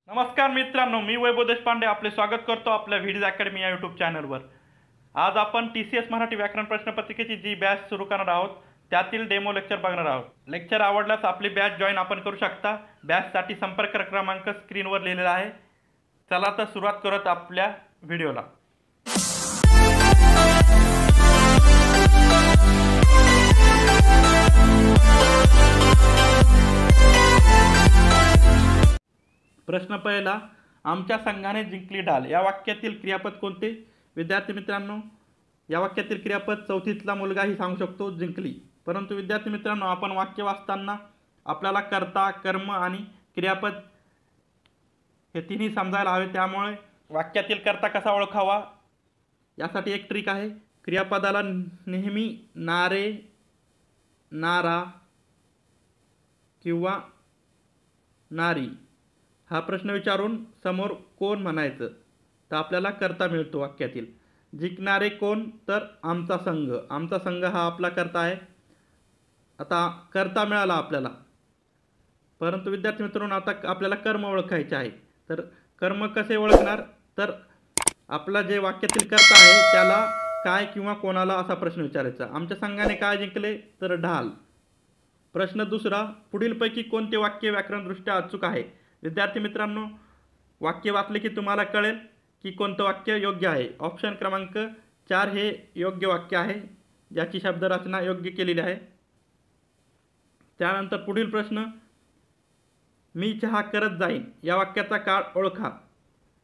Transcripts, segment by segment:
नमस्कार मित्रांनो, मी वैभव देशपांडे आपले स्वागत करतो आपल्या व्हिडीओ अकॅडमी या यूट्यूब चॅनलवर। आज आपण TCS मराठी व्याकरण प्रश्नपत्रिकेची जी बॅच सुरू करणार आहोत त्यातील डेमो लेक्चर बघणार आहोत। लेक्चर आवडल्यास आपली बॅच जॉईन आपण करू शकता। बॅचसाठी संपर्क क्रमांक स्क्रीनवर लिहिलेला आहे। चला तर सुरुवात करूयात आपल्या व्हिडिओला। प्रश्न पहिला, आमच्या संघाने जिंकली ढाल या वाक्यातील क्रियापद कोणते? विद्यार्थी मित्रांनो, या वाक्यातील क्रियापद चौथीतला मुलगाही सांगू शकतो जिंकली। परंतु विद्यार्थी मित्रांनो, आपण वाक्य वाचताना आपल्याला कर्ता, कर्म आणि क्रियापद हे तिन्ही समजायला हवे। त्यामुळे वाक्यातील कर्ता कसा ओळखावा यासाठी एक ट्रिक आहे। क्रियापदाला नेहमी नारे, नारा किंवा नारी हा प्रश्न विचारून समोर कोण म्हणायचं तर आपल्याला कर्ता मिळतो वाक्यातील। जिंकणारे कोण तर आमचा संघ, आमचा संघ हा आपला कर्ता आहे। आता कर्ता मिळाला आपल्याला, परंतु विद्यार्थी मित्रांनो आता आपल्याला कर्म ओळखायचे आहे। तर कर्म कसे ओळखणार तर आपला जे वाक्यातील कर्ता आहे त्याला काय किंवा कोणाला असा प्रश्न विचारायचा। आमच्या संघाने काय जिंकले तर ढाल। प्रश्न दुसरा, पुढीलपैकी कोणते वाक्य व्याकरणदृष्ट्या अचूक आहे? विद्यार्थी मित्रांनो, वाक्य वाचले की तुम्हाला कळेल की कोणतं वाक्य योग्य आहे। ऑप्शन क्रमांक 4 हे योग्य वाक्य आहे, ज्याची शब्दरचना योग्य केलेली आहे। त्यानंतर पुढील प्रश्न, मी चहा करत जाईन या वाक्याचा काळ ओळखा।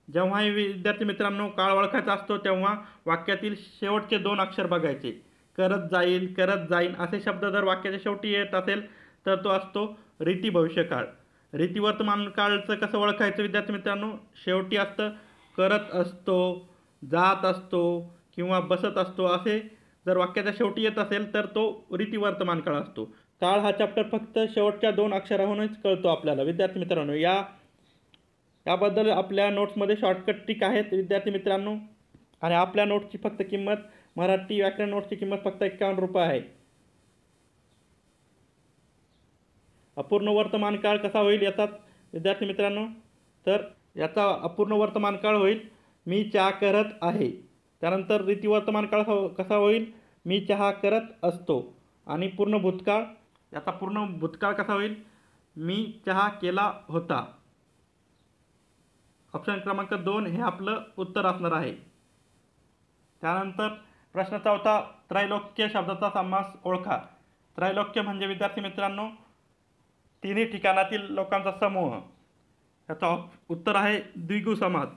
जेव्हाही विद्यार्थी मित्रांनो काळ ओळखायचा असतो तेव्हा वाक्यातील शेवटचे 2 अक्षर बघायचे। करत जाईल, करत जाईन असे शब्द जर वाक्याच्या शेवटी येत असेल तर तो असतो रीती भविष्यकाळ। रीती वर्तमान काळचं कसं ओळखायचं विद्यार्थी मित्रांनो? शेवटी असतं करत असतो, जात असतो किंवा बसत असतो, असे जर वाक्याच्या शेवटी येत असेल तर तो रीती वर्तमान काळ असतो। काळ हा चॅप्टर फक्त शेवटच्या 2 अक्षराहूनच कळतो आपल्याला। विद्यार्थी मित्रांनो, याबद्दल आपल्या नोट्समध्ये शॉर्टकट ट्रिक आहेत विद्यार्थी मित्रांनो। आणि आपल्या नोट्सची फक्त किंमत, मराठी व्याकरण नोट्सची किंमत फक्त 51 रुपये आहे। अपूर्ण वर्तमान काळ कसा होईल याचा विद्यार्थी मित्रांनो? तर याचा अपूर्ण वर्तमान काळ होईल मी चहा करत आहे। त्यानंतर रीती वर्तमान काळ कसा होईल? मी चहा करत असतो। आणि पूर्ण भूतकाळ, याचा पूर्ण भूतकाळ कसा होईल? मी चहा केला होता। ऑप्शन क्रमांक 2 हे आपलं उत्तर असणार आहे। त्यानंतर प्रश्न चौथा, त्रैलोक्य शब्दाचा समास ओळखा। त्रैलोक्य म्हणजे विद्यार्थी मित्रांनो तिन्ही ठिकाणातील लोकांचा समूह। याचा उत्तर आहे द्विगु समास।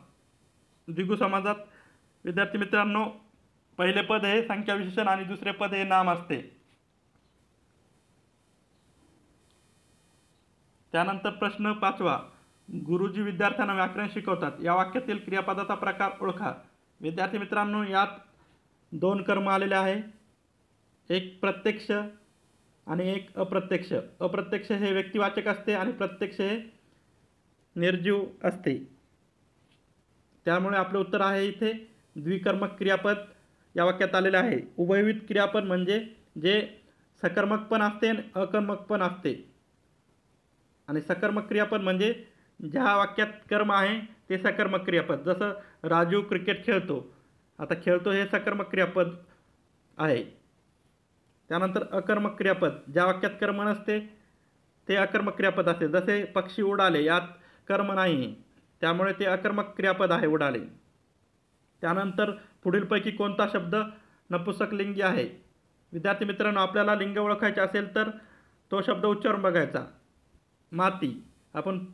द्विगु समासात विद्यार्थी मित्रांनो पहिले पद हे संख्या विशेषण आणि दुसरे पद हे नाम असते। त्यानंतर प्रश्न 5वा, गुरुजी विद्यार्थ्यांना व्याकरण शिकवतात या वाक्यातील क्रियापदाचा प्रकार ओळखा। विद्यार्थी मित्रांनो, यात 2 कर्म आलेले आहे, एक प्रत्यक्ष आणि एक अप्रत्यक्ष। अप्रत्यक्ष हे व्यक्तिवाचक असते आणि प्रत्यक्ष हे निर्जीव असते। त्यामुळे आपले उत्तर आहे इथे द्विकर्मक क्रियापद या वाक्यात आलेले आहे। उभयविध क्रियापद म्हणजे जे सकर्मक पण असते आणि अकर्मक पण असते। आणि सकर्मक क्रियापद म्हणजे ज्या वाक्यात कर्म आहे ते सकर्मक क्रियापद। जसं राजू क्रिकेट खेळतो, आता खेळतो हे सकर्मक क्रियापद आहे। त्यानंतर अकर्मक क्रियापद, ज्या वाक्यात कर्म नसते ते अकर्मक क्रियापद असते। जसे पक्षी उडाले, यात कर्म नाही त्यामुळे ते अकर्मक क्रियापद आहे उडाले। त्यानंतर पुढीलपैकी कोणता शब्द नपुंसकलिंगी आहे? विद्यार्थी मित्रांनो, आपल्याला लिंग ओळखायचे असेल तर तो शब्द उच्चारून बघायचा। माती, आपण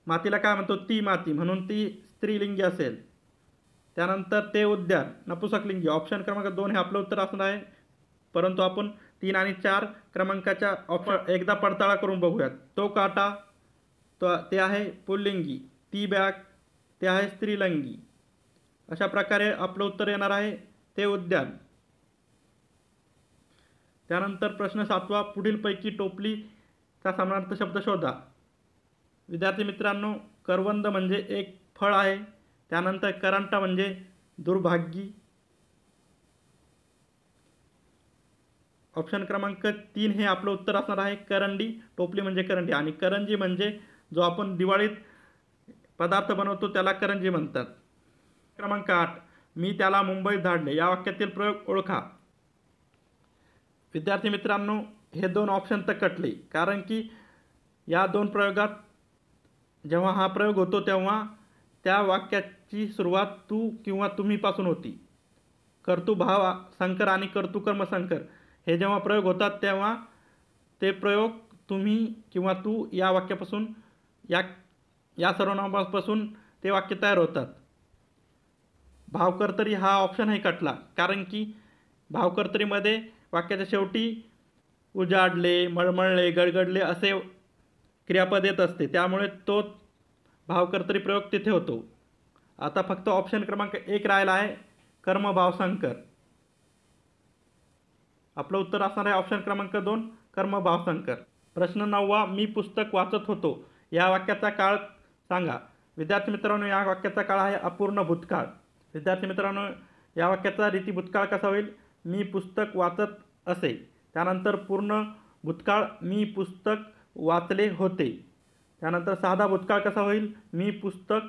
मातीला काय म्हणतो? ती माती, म्हणून ती स्त्रीलिंगी असेल। त्यानंतर ते उद्यान नपुंसकलिंगी। ऑप्शन क्रमांक 2 हे आपलं उत्तर असणार आहे, परंतु आपण 3 आणि 4 क्रमांकाच्या ऑप्शन एकदा पडताळा करून बघूयात। तो काटा ते आहे पुल्लिंगी, ती बॅग ते आहे स्त्रीलिंगी। अशा प्रकारे आपलं उत्तर येणार आहे ते उद्यान। त्यानंतर प्रश्न 7वा, पुढीलपैकी टोपलीचा समानार्थी शब्द शोधा। विद्यार्थी मित्रांनो, करवंद म्हणजे एक फळ आहे। त्यानंतर करंटा म्हणजे दुर्भाग्य। ऑप्शन क्रमांक 3 हे आपलं उत्तर असणार आहे करंडी। टोपली म्हणजे करंडी आणि करंजी म्हणजे जो आपण दिवाळीत पदार्थ बनवतो त्याला करंजी म्हणतात. क्रमांक 8, मी त्याला मुंबईत धाडले. या वाक्यातील प्रयोग ओळखा. विद्यार्थी मित्रांनो, हे 2 ऑप्शन तर कटले, कारण की या 2 प्रयोगात जेव्हा हा प्रयोग होतो तेव्हा त्या वाक्याची सुरुवात तू किंवा तुम्हीपासून होती. कर्तृ भाव संकर आणि कर्तृकर्म संकर हे जेव्हा प्रयोग होतात तेव्हा ते प्रयोग तुम्ही किंवा तू या वाक्यापासून या सर्वनामापासून ते वाक्य तयार होतात. भावकर्तरी हा ऑप्शनही कटला, कारण की भावकर्तरीमध्ये वाक्याच्या शेवटी उजाडले, मळमळले, गडगडले असे क्रियापद येत असते, त्यामुळे तो भावकर्तरी प्रयोग तिथे होतो. आता फक्त ऑप्शन क्रमांक 1 राहिला आहे, कर्मभावसंकर. आपलं उत्तर असणार आहे ऑप्शन क्रमांक 2, कर्मभावसंकर. प्रश्न 9वा, मी पुस्तक वाचत होतो. या वाक्याचा काळ सांगा. विद्यार्थी मित्रांनो, या वाक्याचा काळ आहे अपूर्ण भूतकाळ. विद्यार्थी मित्रांनो, या वाक्याचा रीती भूतकाळ कसा होईल? मी पुस्तक वाचत असे. त्यानंतर पूर्ण भूतकाळ, मी पुस्तक वाचले होते. त्यानंतर साधा भूतकाळ कसा होईल? मी पुस्तक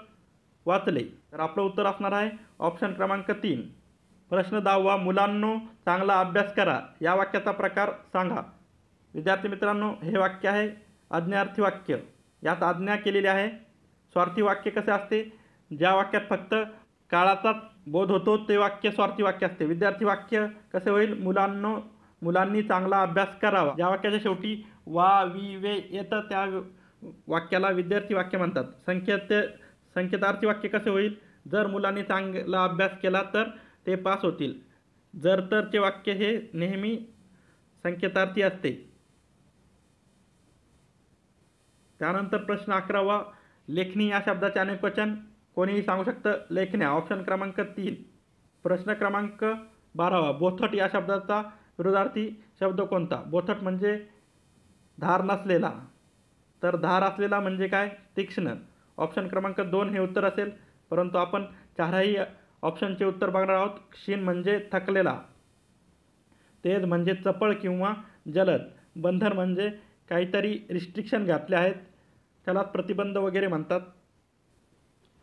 वाचले. तर आपलं उत्तर असणार आहे ऑप्शन क्रमांक 3. प्रश्न 10वा, मुलांनो चांगला अभ्यास करा. या वाक्याचा प्रकार सांगा. विद्यार्थी मित्रांनो, हे वाक्य आहे आज्ञार्थी वाक्य. यात आज्ञा केलेली आहे. स्वार्थी वाक्य कसे असते? ज्या वाक्यात फक्त काळाचाच बोध होतो ते वाक्य स्वार्थी वाक्य असते. विद्यार्थी वाक्य कसे होईल? मुलांनी चांगला अभ्यास करावा. ज्या वाक्याच्या शेवटी वा, वी, वे येतं त्या वाक्याला विद्यार्थी वाक्य म्हणतात. संकेतार्थी वाक्य कसे होईल? जर मुलांनी चांगला अभ्यास केला तर ते पास होतील. जर तरचे वाक्य हे नेहमी संकेतार्थी असते. त्यानंतर प्रश्न 11वा, लेखणी या शब्दाचे अनेकवचन कोणीही सांगू शकतं. लेखण्या. ऑप्शन क्रमांक 3. प्रश्न क्रमांक 12वा, बोथट या शब्दाचा विरोधार्थी शब्द कोणता? बोथट म्हणजे धार नसलेला, तर धार असलेला म्हणजे काय? तीक्ष्ण. ऑप्शन क्रमांक 2 हे उत्तर असेल, परंतु आपण 4ही ऑप्शनचे उत्तर बघणार आहोत. क्षीण म्हणजे थकलेला, तेज म्हणजे चपळ किंवा जलद, बंधन म्हणजे काहीतरी रिस्ट्रिक्शन घातले आहेत, त्याला प्रतिबंध वगैरे म्हणतात.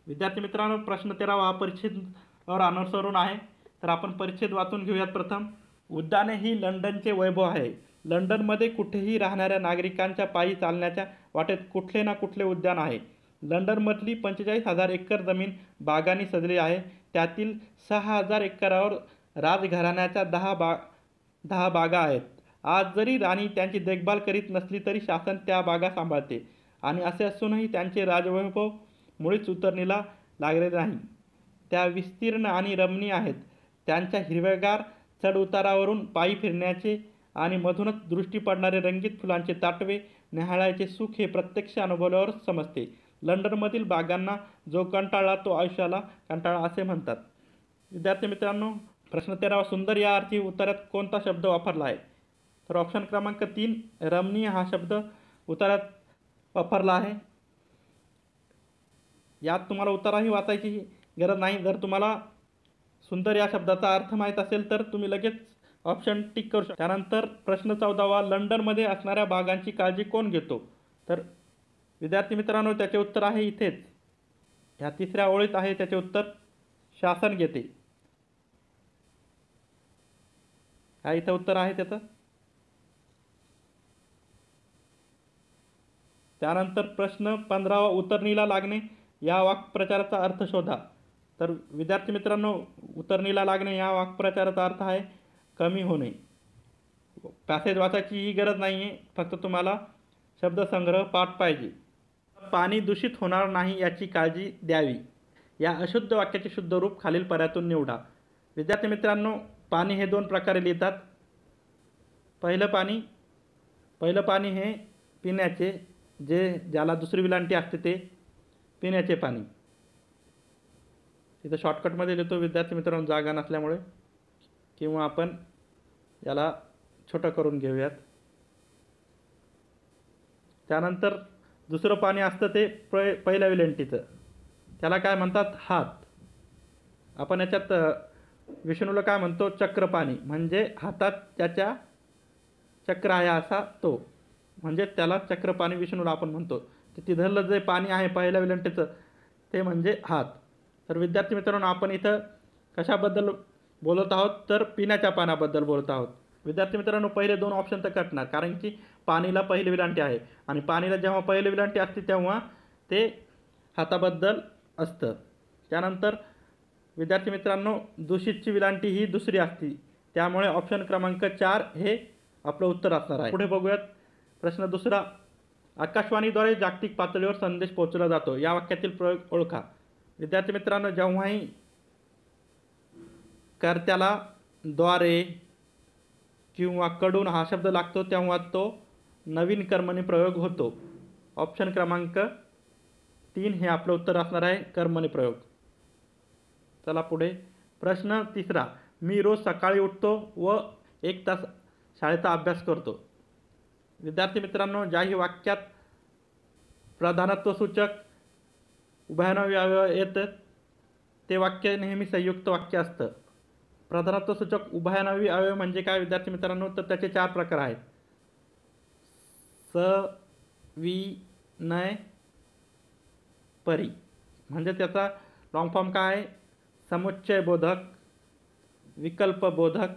विद्यार्थी मित्रांनो, प्रश्न 13वा परिच्छेदावर अनुसरून आहे, तर आपण परिच्छेद वाचून घेऊयात. प्रथम, उद्याने ही लंडनचे वैभव आहे. लंडनमध्ये कुठेही राहणाऱ्या नागरिकांच्या पायी चालण्याच्या वाटेत कुठले ना कुठले उद्यान आहे. लंडनमधली 45,000 एकर जमीन बागांनी सजली आहे. त्यातील 6,000 एकरावर राजघराण्याच्या 10 बागा आहेत. आज जरी राणी त्यांची देखभाल करीत नसली तरी शासन त्या बागा सांभाळते, आणि असे असूनही त्यांचे राजवैभव मुळीच उतरणीला लागलेले नाही. त्या विस्तीर्ण आणि रमणीय आहेत. त्यांच्या हिरव्यागार चढउतारावरून पायी फिरण्याचे आणि मधूनच दृष्टी पडणारे रंगीत फुलांचे ताटवे न्याहाळायचे सुख हे प्रत्यक्ष अनुभवल्यावरच समजते. लंडनमधील बागांना जो कंटाळा तो आयुष्याला कंटाळा असे म्हणतात. विद्यार्थी मित्रांनो, प्रश्न 13वा, सुंदर या अर्थी उत्तरात कोणता शब्द वापरला आहे? तर ऑप्शन क्रमांक 3, रमणीय हा शब्द उत्तरात वापरला आहे. यात तुम्हाला उत्तरही वाचायची गरज नाही. जर तुम्हाला सुंदर या शब्दाचा अर्थ माहीत असेल तर तुम्ही लगेच ऑप्शन टिक करू शकता. त्यानंतर प्रश्न 14वा, लंडनमध्ये असणाऱ्या बागांची काळजी कोण घेतो? तर विद्यार्थी मित्रांनो, त्याचे उत्तर आहे इथेच, ह्या 3ऱ्या ओळीत आहे त्याचे उत्तर, शासन घेते. हा इथं उत्तर आहे त्याचं. त्यानंतर प्रश्न 15वा, उतरणीला लागणे या वाक्प्रचाराचा अर्थ शोधा. तर विद्यार्थी मित्रांनो, उतरणीला लागणे या वाक्प्रचाराचा अर्थ आहे कमी होणे. पॅसेज वाचायची गरज नाही आहे, फक्त तुम्हाला शब्दसंग्रह पाठ पाहिजे. पाणी दूषित होणार नाही याची काळजी द्यावी. या अशुद्ध वाक्याचे शुद्ध रूप खालील पर्यायातून निवडा. विद्यार्थी मित्रांनो, पाणी हे 2 प्रकारे लिहितात. पहिलं पाणी हे पिण्याचे, ज्याला दुसरी विलांटी असते ते पिण्याचे पाणी. तिथं शॉर्टकटमध्ये लिहितो विद्यार्थी मित्रांनो जागा नसल्यामुळे, किंवा आपण याला छोटं करून घेऊयात. त्यानंतर दुसरं पाणी असतं ते पहिल्या विलांटीचं, त्याला काय म्हणतात? हात. आपण याच्यात विष्णूला काय म्हणतो? चक्र पाणी. म्हणजे हातात त्याच्या चक्र आहे असा तो, म्हणजे त्याला चक्रपाणी विष्णूला आपण म्हणतो. तर तिथलं जे पाणी आहे पहिल्या विलंटीचं ते म्हणजे हात. तर विद्यार्थी मित्रांनो, आपण इथं कशाबद्दल बोलत आहोत, तर पिण्याच्या पाण्याबद्दल बोलत आहोत. विद्यार्थी मित्रांनो, पहिले दोन ऑप्शन तर कटणार, कारण की पाणीला पहिली विलांटी आहे आणि पाणीला जेव्हा पहिली विलांटी असते तेव्हा ते हाताबद्दल असतं. त्यानंतर विद्यार्थी मित्रांनो, दूषितची विलांटी ही दुसरी असते, त्यामुळे ऑप्शन क्रमांक 4 हे आपलं उत्तर असणार आहे. पुढे बघूयात प्रश्न दुसरा. आकाशवाणीद्वारे जागतिक पातळीवर संदेश पोहोचवला जातो, या वाक्यातील प्रयोग ओळखा. विद्यार्थी मित्रांनो, जेव्हाही कर्त्याला द्वारे किंवा कडून हा शब्द लागतो तेव्हा तो नवीन कर्मणी प्रयोग होतो. ऑप्शन क्रमांक 3 हे आपलं उत्तर असणार आहे, कर्मणी प्रयोग. चला पुढे प्रश्न तिसरा. मी रोज सकाळी उठतो व 1 तास शाळेचा अभ्यास करतो. विद्यार्थी मित्रांनो, ज्याही वाक्यात प्रधानत्वसूचक उभयनामी अव्यय येतं ते वाक्य नेहमी संयुक्त वाक्य असतं. प्रधानत्वसूचक उभयनामी अव्यय म्हणजे काय विद्यार्थी मित्रांनो, तर त्याचे 4 प्रकार आहेत. स, वि, नय, परी. म्हणजे त्याचा लॉंग फॉर्म काय आहे? समुच्चय बोधक, विकल्प बोधक,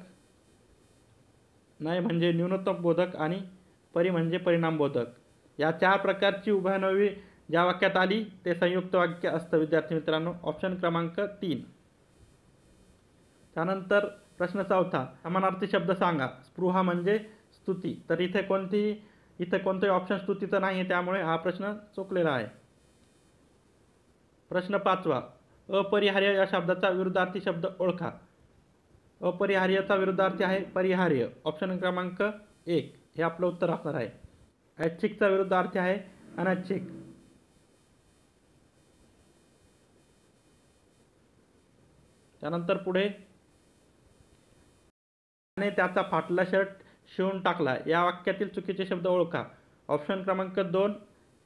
नय म्हणजे न्यूनतम बोधक आणि परी म्हणजे परिणाम बोधक. या 4 प्रकारची उभयनामी ज्या वाक्यात आली ते संयुक्त वाक्य असतं विद्यार्थी मित्रांनो. ऑप्शन क्रमांक 3. त्यानंतर प्रश्न चौथा. समानार्थी शब्द सांगा. स्पृहा म्हणजे स्तुती. तर इथे कोणतेही ऑप्शन स्तुतीचं नाही आहे, त्यामुळे हा प्रश्न चुकलेला आहे. प्रश्न 5वा. अपरिहार्य या शब्दाचा विरुद्धार्थी शब्द ओळखा. अपरिहार्यचा विरुद्धार्थी आहे परिहार्य. ऑप्शन क्रमांक 1 हे आपलं उत्तर असणार आहे. ऐच्छिकचा विरुद्धार्थी आहे अनैच्छिक. त्यानंतर पुढे त्याने त्याचा फाटला शर्ट शिवून टाकला, या वाक्यातील चुकीचे शब्द ओळखा. ऑप्शन क्रमांक 2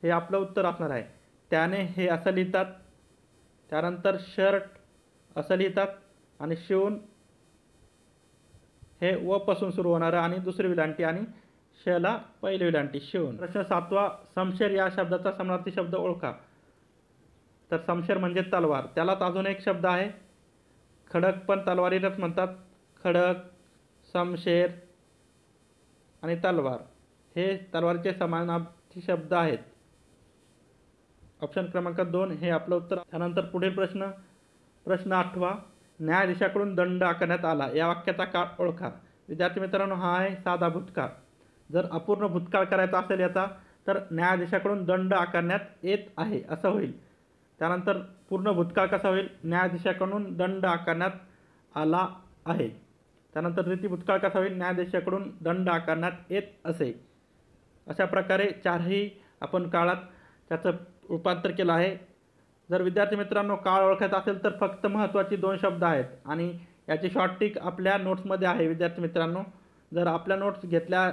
हे आपलं उत्तर असणार आहे. त्याने हे असं लिहितात, त्यानंतर शर्ट असं लिहितात आणि शिवून हे व पासून सुरू होणारं आणि दुसरी विलांटी आणि शला पहिली विलांटी शिवून. प्रश्न 7वा. समशेर या शब्दाचा समानार्थी शब्द ओळखा. तर समशेर म्हणजे तलवार. त्यालाच अजून एक शब्द आहे, खडक पण तलवारीलाच म्हणतात. खडक, समशेर आणि तलवार हे तलवारीचे समानार्थी शब्द आहेत. ऑप्शन क्रमांक 2 हे आपलं उत्तर. त्यानंतर पुढील प्रश्न 8वा. न्यायाधीशाकडून दंड आकारण्यात आला, या वाक्याचा काळ ओळखा. विद्यार्थी मित्रांनो, हा आहे साधा भूतकाळ. जर अपूर्ण भूतकाळ करायचा असेल याचा, तर न्यायाधीशाकडून दंड आकारण्यात येत आहे असं होईल. त्यानंतर पूर्ण भूतकाळ कसा होईल? न्यायाधीशाकडून दंड आकारण्यात आला आहे. त्यानंतर रीती भूतकाळ कसा होईल? न्यायाधीशाकडून दंड आकारण्यात येत असे. अशा प्रकारे 4ही आपण काळात त्याचं रूपांतर केलं आहे. जर विद्यार्थी मित्रांनो काळ ओळखायचा असेल तर फक्त महत्त्वाची 2 शब्द आहेत आणि याची शॉर्ट ट्रिक आपल्या नोट्समध्ये आहे विद्यार्थी मित्रांनो. जर आपल्या नोट्स घेतल्या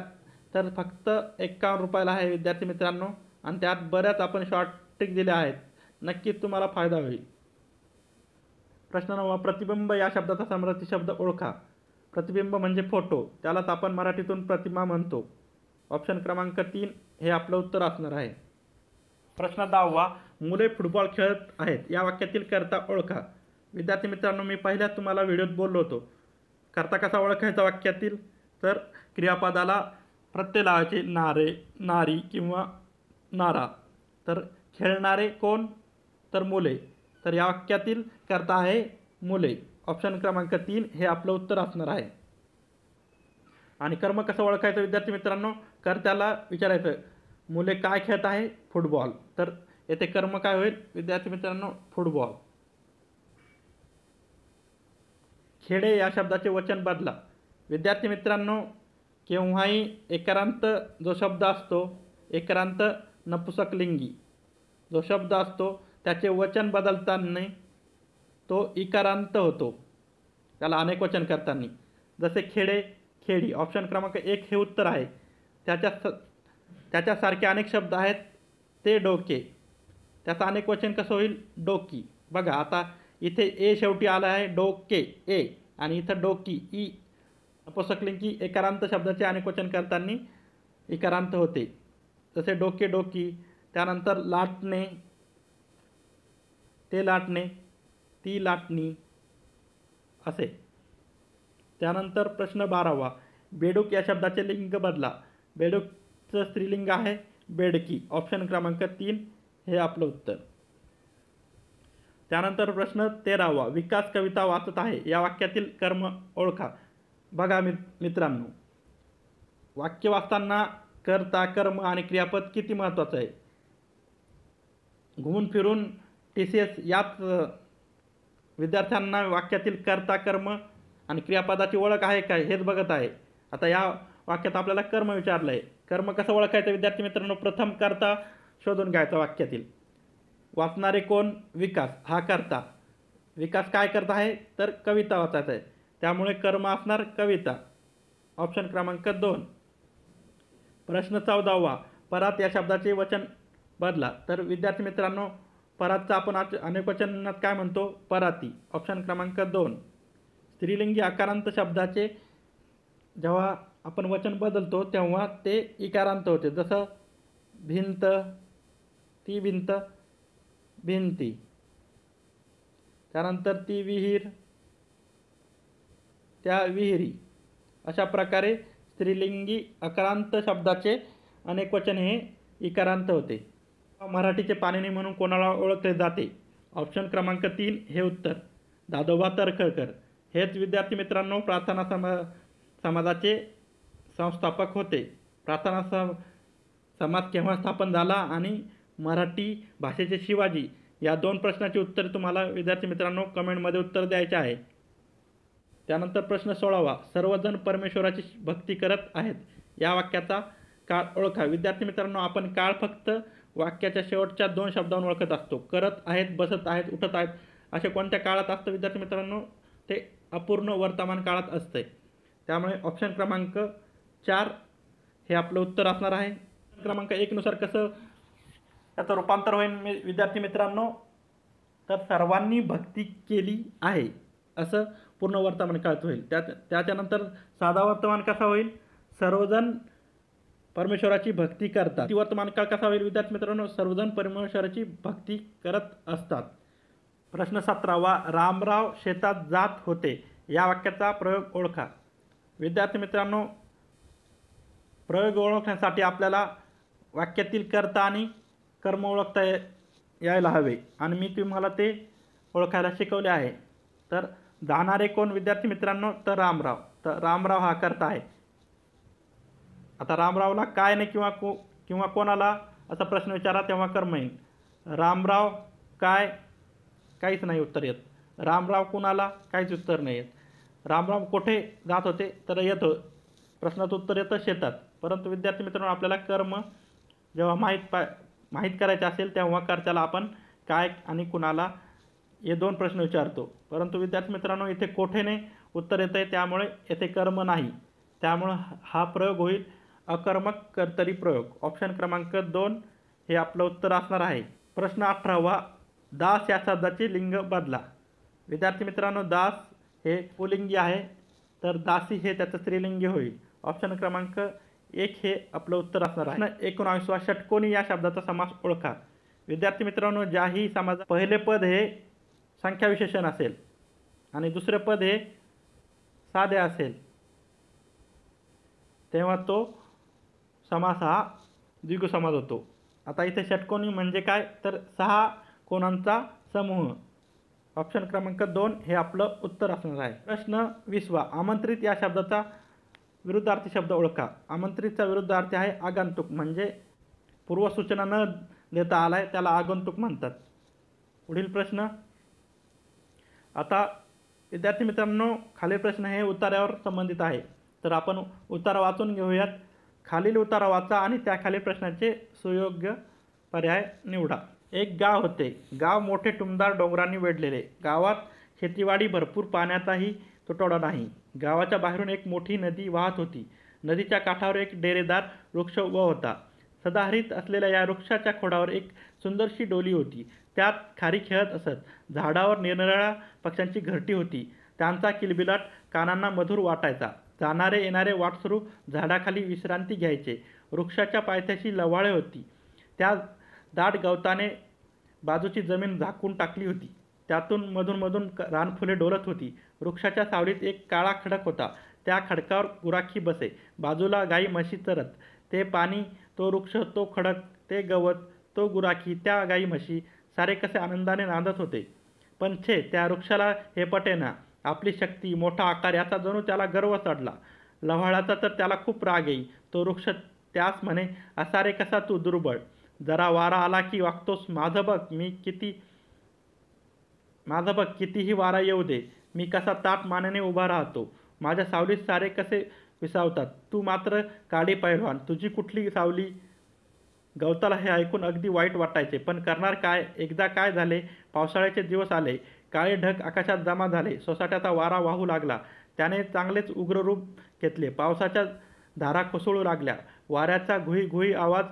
तर फक्त 51 रुपयाला आहे विद्यार्थी मित्रांनो, आणि त्यात बऱ्याच आपण शॉर्ट ट्रिक दिल्या आहेत. नक्कीच तुम्हाला फायदा होईल. प्रश्न 9वा. प्रतिबिंब या शब्दाचा समानार्थी शब्द ओळखा. प्रतिबिंब म्हणजे फोटो, त्यालाच आपण मराठीतून प्रतिमा म्हणतो. ऑप्शन क्रमांक 3 हे आपलं उत्तर असणार आहे. प्रश्न 10वा. मुले फुटबॉल खेळत आहेत, या वाक्यातील कर्ता ओळखा. विद्यार्थी मित्रांनो, मी पहिल्याच तुम्हाला व्हिडिओत बोललो होतो, कर्ता कसा ओळखायचा वाक्यातील, तर क्रियापदाला प्रत्यय लावायचे. नारे, नारी किंवा नारा. तर खेळणारे कोण? तर मुले. तर या वाक्यातील कर्ता आहे मुले. ऑप्शन क्रमांक 3 हे आपलं उत्तर असणार आहे. आणि कर्म कसं ओळखायचं विद्यार्थी मित्रांनो? कर्त्याला विचारायचं, मुले काय खेळत आहे? फुटबॉल. तर येथे कर्म काय होईल विद्यार्थी मित्रांनो? फुटबॉल. खेळे या शब्दाचे वचन बदला. विद्यार्थी मित्रांनो, केव्हाही एकारांत जो शब्द असतो, एकारांत नपुसकलिंगी जो शब्द असतो त्याचे वचन बदलताना तो इकारांत होतो, त्याला अनेक वचन करताना. जसे खेडे, खेडी. ऑप्शन क्रमांक 1 हे उत्तर आहे. त्याच्यासारखे अनेक शब्द आहेत, ते डोके. त्याचं अनेक वचन कसं होईल? डोकी. बघा आता इथे ए शेवटी आला आहे, डोके ए, आणि इथं डोकी ई. नपुसकलिंगी एकारांत शब्दाचे अनेक वचन करताना इकारांत होते. जसे डोके, डोकी. त्यानंतर लाटणे, ते लाटणे, ती लाटणी असे. त्यानंतर प्रश्न 12वा, बेडूक या शब्दाचे लिंग बदला. बेडूकचं स्त्रीलिंग आहे बेडकी. ऑप्शन क्रमांक 3 हे आपलं उत्तर. त्यानंतर प्रश्न 13वा, विकास कविता वाचत आहे या वाक्यातील कर्म ओळखा. बघा मित्रांनो, वाक्य वाचताना कर्ता, कर्म आणि क्रियापद किती महत्त्वाचं आहे. घुमून फिरून TCS यात विद्यार्थ्यांना वाक्यातील कर्ता, कर्म आणि क्रियापदाची ओळख आहे काय हेच बघत आहे. आता या वाक्यात आपल्याला कर्म विचारलं आहे. कर्म कसं ओळखायचं विद्यार्थी मित्रांनो, प्रथम कर्ता शोधून घ्यायचा वाक्यातील. वाचणारे कोण? विकास हा कर्ता. विकास काय करत आहे तर कविता वाचायचं आहे, त्यामुळे कर्म असणार कविता. ऑप्शन क्रमांक 2. प्रश्न 14वा, परात या शब्दाचे वचन बदला. तर विद्यार्थी मित्रांनो, परातचं आपण अनेक वचनात काय म्हणतो? पराती. ऑप्शन क्रमांक 2. स्त्रीलिंगी आकारांत शब्दाचे जेव्हा आपण वचन बदलतो तेव्हा ते इकारांत होते. जसं भिंत, ती भिंत, भिंती. त्यानंतर ती विहीर, त्या विहिरी. अशा प्रकारे स्त्रीलिंगी आकारांत शब्दाचे अनेक वचन हे इकारांत होते. मराठीचे पाणिनी म्हणून कोणाला ओळखले जाते? ऑप्शन क्रमांक 3 हे उत्तर. दादोबा तरखडकर हेच विद्यार्थी मित्रांनो प्रार्थना समाजाचे संस्थापक होते. प्रार्थना समाज केव्हा स्थापन झाला आणि मराठी भाषेचे शिवाजी या 2 प्रश्नाची उत्तरे तुम्हाला विद्यार्थी मित्रांनो कमेंटमध्ये उत्तर द्यायचे आहे. त्यानंतर प्रश्न 16वा, सर्वजण परमेश्वराची भक्ती करत आहेत या वाक्याचा काळ ओळखा. विद्यार्थी मित्रांनो, आपण काळ फक्त वाक्याच्या शेवटच्या 2 शब्दांवर ओळखत असतो. करत आहेत, बसत आहेत, उठत आहेत असे कोणत्या काळात असतं विद्यार्थी मित्रांनो? ते अपूर्ण वर्तमान काळात असते. त्यामुळे ऑप्शन क्रमांक 4 हे आपलं उत्तर असणार आहे. क्रमांक 1 नुसार कसं त्याचं रूपांतर होईल विद्यार्थी मित्रांनो? तर सर्वांनी भक्ती केली आहे असं पूर्ण वर्तमान काळात होईल. त्याच्यानंतर साधा वर्तमान कसा होईल? सर्वजण परमेश्वराची भक्ती करतात. वर्तमान काळ कसा होईल विद्यार्थी मित्रांनो? सर्वजण परमेश्वराची भक्ती करत असतात. प्रश्न 17वा, रामराव शेतात जात होते या वाक्याचा प्रयोग ओळखा. विद्यार्थी मित्रांनो, प्रयोग ओळखण्यासाठी आपल्याला वाक्यातील कर्ता आणि कर्म ओळखता यायला हवे आणि मी तुम्हाला ते ओळखायला शिकवले आहे. तर जाणारे कोण विद्यार्थी मित्रांनो? तर रामराव. तर रामराव हा कर्ता आहे. आता रामरावला काय नाही किंवा कोणाला असा प्रश्न विचारा तेव्हा कर्म येईल. रामराव काय? काहीच नाही उत्तर येत. रामराव कुणाला? काहीच उत्तर नाही येत. रामराव कुठे जात होते? तर येतो प्रश्नाचं उत्तर येतं शेतात. परंतु विद्यार्थी मित्रांनो, आपल्याला कर्म जेव्हा माहीत करायचे असेल तेव्हा कर्त्याला आपण काय आणि कुणाला हे 2 प्रश्न विचारतो. परंतु विद्यार्थी मित्रांनो, इथे कोठेने उत्तर येतं आहे, त्यामुळे येथे कर्म नाही. त्यामुळं हा प्रयोग होईल अकर्मक कर्तरी प्रयोग. ऑप्शन क्रमांक 2 हे आपलं उत्तर असणार आहे. प्रश्न 18वा, दास या शब्दाचे लिंग बदला. विद्यार्थी मित्रांनो, दास हे पुल्लिंगी आहे तर दासी हे त्याचं स्त्रीलिंगी होईल. ऑप्शन क्रमांक 1 हे आपलं उत्तर असणार आहे. 19वा, षटकोनी या शब्दाचा समास ओळखा. विद्यार्थी मित्रांनो, ज्याही समाजात पहिले पद हे संख्या विशेषण असेल आणि दुसरे पद हे साधे असेल तेव्हा तो समास हा द्विगु समास होतो. आता इथे षटकोनी म्हणजे काय? तर 6 कोणांचा समूह. ऑप्शन क्रमांक 2 हे आपलं उत्तर असणार आहे. प्रश्न 20वा, आमंत्रित या शब्दाचा विरुद्धार्थी शब्द ओळखा. आमंत्रितचा विरुद्धार्थी आहे आगंतुक, म्हणजे पूर्वसूचना न देता आलाय त्याला आगंतुक म्हणतात. पुढील प्रश्न. आता विद्यार्थी मित्रांनो, खालील प्रश्न हे उतार्यावर संबंधित आहे. तर आपण उतारा वाचून घेऊयात. खालील उतारा वाचा आणि त्याखालील प्रश्नाचे सुयोग्य पर्याय निवडा. एक गाव होते. गाव मोठे टुमदार डोंगरांनी वेढलेले. गावात शेतीवाडी भरपूर, पाण्याचाही तुटवडा नाही. गावाच्या बाहेरून एक मोठी नदी वाहत होती. नदीच्या काठावर एक डेरेदार वृक्ष उभा होता. सदाहरित असलेल्या या वृक्षाच्या खोडावर एक सुंदरशी डोली होती. त्यात खारी खेळत असत. झाडावर निरनिराळ्या पक्ष्यांची घरटी होती. त्यांचा किलबिलाट कानांना मधुर वाटायचा. जाणारे येणारे वाटसरू झाडाखाली विश्रांती घ्यायचे. वृक्षाच्या पायथ्याशी लवाळे होती. त्या दाट गवताने बाजूची जमीन झाकून टाकली होती. त्यातून मधून रानफुले डोलत होती. वृक्षाच्या सावलीत एक काळा खडक होता. त्या खडकावर गुराखी बसे. बाजूला गाई म्हशी चरत. ते पाणी, तो वृक्ष, तो खडक, ते गवत, तो गुराखी, त्या गाई म्हशी सारे कसे आनंदाने नांदत होते. पण छे, त्या वृक्षाला हे पटेना. आपली शक्ती, मोठा आकार याचा जणू त्याला गर्व चढला. लव्हाळाचा तर त्याला खूप राग येई. तो वृक्ष त्यास म्हणे, असा रे कसा तू दुर्बळ. जरा वारा आला की वागतोस. माझं बघ, कितीही वारा येऊ दे, मी कसा ताठ मानेने उभा राहतो. माझ्या सावलीत सारे कसे विसावतात. तू मात्र काडी पैलवान, तुझी कुठली सावली. गवताला हे ऐकून अगदी वाईट वाटायचे. पण करणार काय. एकदा काय झाले, पावसाळ्याचे दिवस आले. काळे ढग आकाशात जमा झाले. सोसाट्याचा वारा वाहू लागला. त्याने चांगलेच उग्र रूप घेतले. पावसाच्या धारा कोसळू लागल्या. वाऱ्याचा घुई घुई आवाज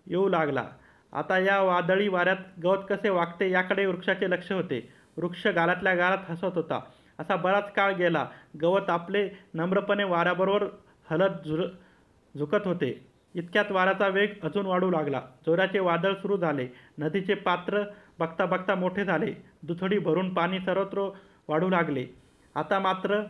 येऊ लागला. आता या वादळी वाऱ्यात गवत कसे वागते याकडे वृक्षाचे लक्ष होते. वृक्ष गालातल्या गालात हसत होता. असा बराच काळ गेला. गवत आपले नम्रपणे वाऱ्याबरोबर हलत झुकत होते. इतक्यात वाऱ्याचा वेग अजून वाढू लागला. जोराचे वादळ सुरू झाले. नदीचे पात्र बघता बघता मोठे झाले. दुथडी भरून पाणी सर्वत्र वाढू लागले. आता मात्र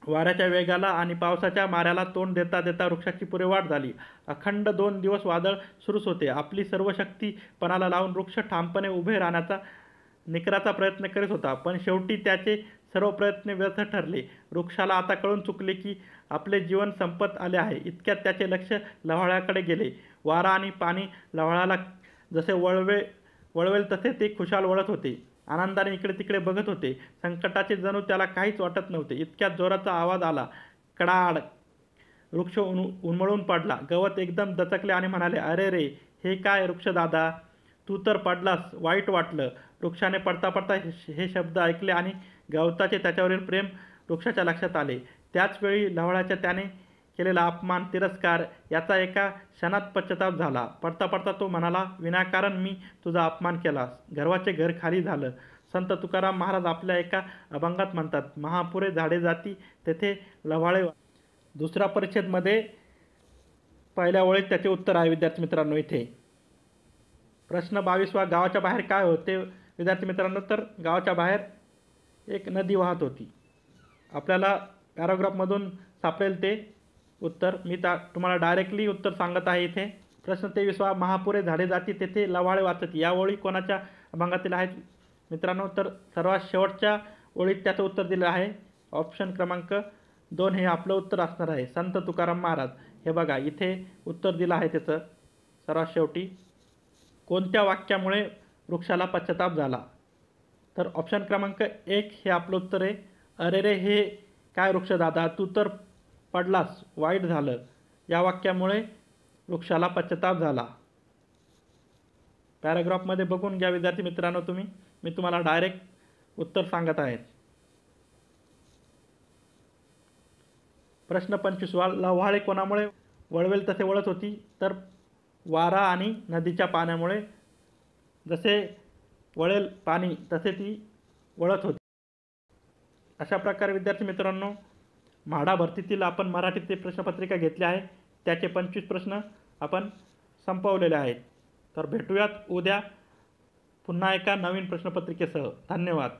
वाऱ्याच्या वेगाला आणि पावसाच्या माऱ्याला तोंड देता देता वृक्षाची पुरेवाट झाली. अखंड 2 दिवस वादळ सुरूच होते. आपली सर्व शक्ती पणाला लावून वृक्ष ठामपणे उभे राहण्याचा निकराचा प्रयत्न करीत होता. पण शेवटी त्याचे सर्व प्रयत्न व्यर्थ ठरले. वृक्षाला आता कळून चुकले की आपले जीवन संपत आले आहे. इतक्यात त्याचे लक्ष लव्हाळ्याकडे गेले. वारा आणि पाणी लव्हाळ्याला जसे वळवेल तसे ते खुशाल वळत होते. आनंदाने इकडे तिकडे बघत होते. संकटाचे जणू त्याला काहीच वाटत नव्हते. इतक्यात जोराचा आवाज आला. कडाड. वृक्ष उन्मळून पडला. गवत एकदम दचकले आणि म्हणाले, अरे रे, हे काय वृक्षदादा, तू तर पडलास. वाईट वाटलं. वृक्षाने पडता पडता हे शब्द ऐकले आणि गवताचे त्याच्यावरील प्रेम वृक्षाच्या लक्षात आले. त्याच वेळी लव्हाळ्याच्या त्याने केलेला अपमान, तिरस्कार याचा एका क्षणात पश्चाताप झाला. पडता पडता तो म्हणाला, विनाकारण मी तुझा अपमान केलास. गर्वाचे घर खाली झालं. संत तुकाराम महाराज आपल्या एका अभंगात म्हणतात, महापुरे झाडे जाती तेथे लव्हाळे. दुसरा परिच्छेदमध्ये पहिल्या ओळीत त्याचे उत्तर आहे विद्यार्थी मित्रांनो. इथे प्रश्न 22वा, गावाच्या बाहेर काय होते विद्यार्थी मित्रांनो. तर गावाच्या बाहेर एक नदी वाहत होती. आपल्याला पॅराग्राफमधून सापडेल ते उत्तर. मी तुम्हाला डायरेक्टली उत्तर सांगत आहे. इथे प्रश्न 23वा, महापुरे झाडे जाती तेथे लव्हाळे वाचती. या ओळी कोणाच्या अभंगातील आहेत मित्रांनो. तर सर्वात शेवटच्या ओळीत त्याचं उत्तर दिलं आहे. ऑप्शन क्रमांक 2 हे आपलं उत्तर असणार आहे. संत तुकाराम महाराज. हे बघा, इथे उत्तर दिलं आहे त्याचं सर्वात शेवटी. कोणत्या वाक्यामुळे वृक्षाला पश्चाताप झाला. तर ऑप्शन क्रमांक 1 हे आपलं उत्तर आहे. अरे रे, हे काय वृक्षदादा, तू तर पडलास. वाईट झालं. या वाक्यामुळे वृक्षाला पश्चाताप झाला. पॅराग्राफमध्ये बघून घ्या विद्यार्थी मित्रांनो तुम्ही. मी तुम्हाला डायरेक्ट उत्तर सांगत आहे. प्रश्न 25वा, लव्हाळे कोणामुळे वळवेल तसे वळत होती. तर वारा आणि नदीच्या पाण्यामुळे जसे वळेल पाणी तसे ती वळत होती. अशा प्रकारे विद्यार्थी मित्रांनो म्हाडा भरतीतील आपण मराठीतील प्रश्नपत्रिका घेतली आहे. त्याचे 25 प्रश्न आपण संपवलेले आहेत. तर भेटूयात उद्या पुन्हा एका नवीन प्रश्नपत्रिकेसह. धन्यवाद.